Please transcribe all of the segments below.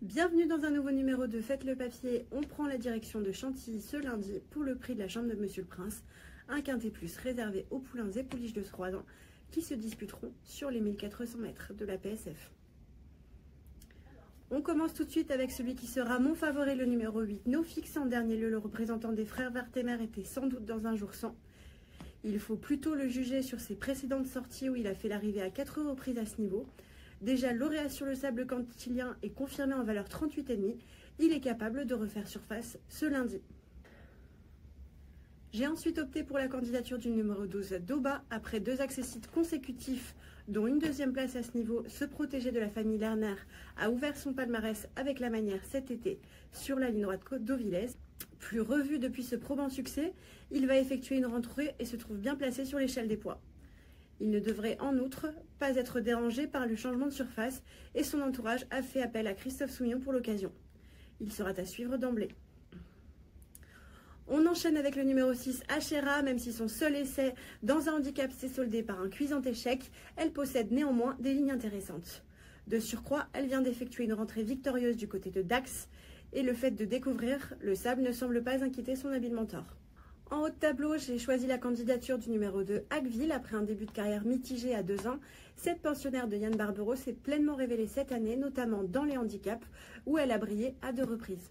Bienvenue dans un nouveau numéro de Faites le papier. On prend la direction de Chantilly ce lundi pour le prix de la chambre de Monsieur le Prince. Un quintet plus réservé aux poulains et pouliches de Troyes qui se disputeront sur les 1400 mètres de la PSF. On commence tout de suite avec celui qui sera mon favori, le numéro 8. No Fix en dernier lieu, le représentant des frères Vertemer était sans doute dans un jour sans. Il faut plutôt le juger sur ses précédentes sorties où il a fait l'arrivée à 4 reprises à ce niveau. Déjà lauréat sur le sable cantilien et confirmé en valeur 38,5, il est capable de refaire surface ce lundi. J'ai ensuite opté pour la candidature du numéro 12 Doba. Après 2 accessites consécutifs, dont une deuxième place à ce niveau, ce protégé de la famille Lerner a ouvert son palmarès avec la manière cet été sur la ligne droite d'Auvillez. Plus revu depuis ce probant succès, il va effectuer une rentrée et se trouve bien placé sur l'échelle des poids. Il ne devrait en outre pas être dérangé par le changement de surface et son entourage a fait appel à Christophe Soumillon pour l'occasion. Il sera à suivre d'emblée. On enchaîne avec le numéro 6, Achera. Même si son seul essai dans un handicap s'est soldé par un cuisant échec, elle possède néanmoins des lignes intéressantes. De surcroît, elle vient d'effectuer une rentrée victorieuse du côté de Dax et le fait de découvrir le sable ne semble pas inquiéter son habile mentor. En haut de tableau, j'ai choisi la candidature du numéro 2, Hagueville. Après un début de carrière mitigé à 2 ans, cette pensionnaire de Yann Barbero s'est pleinement révélée cette année, notamment dans les handicaps, où elle a brillé à 2 reprises.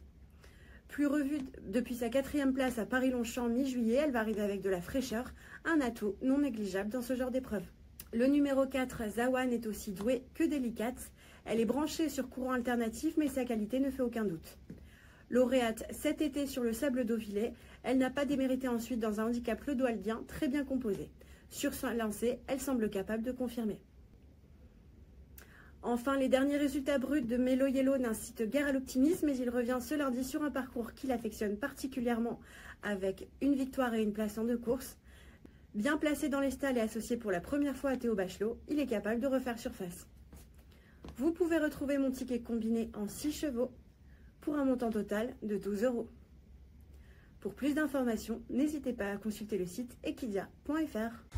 Plus revue depuis sa 4e place à Paris-Longchamp mi-juillet, elle va arriver avec de la fraîcheur, un atout non négligeable dans ce genre d'épreuve. Le numéro 4, Zawan, est aussi douée que délicate. Elle est branchée sur courant alternatif, mais sa qualité ne fait aucun doute. Lauréate cet été sur le sable d'Auvillez, elle n'a pas démérité ensuite dans un handicap ledoaldien très bien composé. Sur son lancé, elle semble capable de confirmer. Enfin, les derniers résultats bruts de Melo Yellow n'incitent guère à l'optimisme, mais il revient ce lundi sur un parcours qu'il affectionne particulièrement avec une victoire et une place en 2 courses. Bien placé dans les stalles et associé pour la première fois à Théo Bachelot, il est capable de refaire surface. Vous pouvez retrouver mon ticket combiné en 6 chevaux pour un montant total de 12 €. Pour plus d'informations, n'hésitez pas à consulter le site equidia.fr.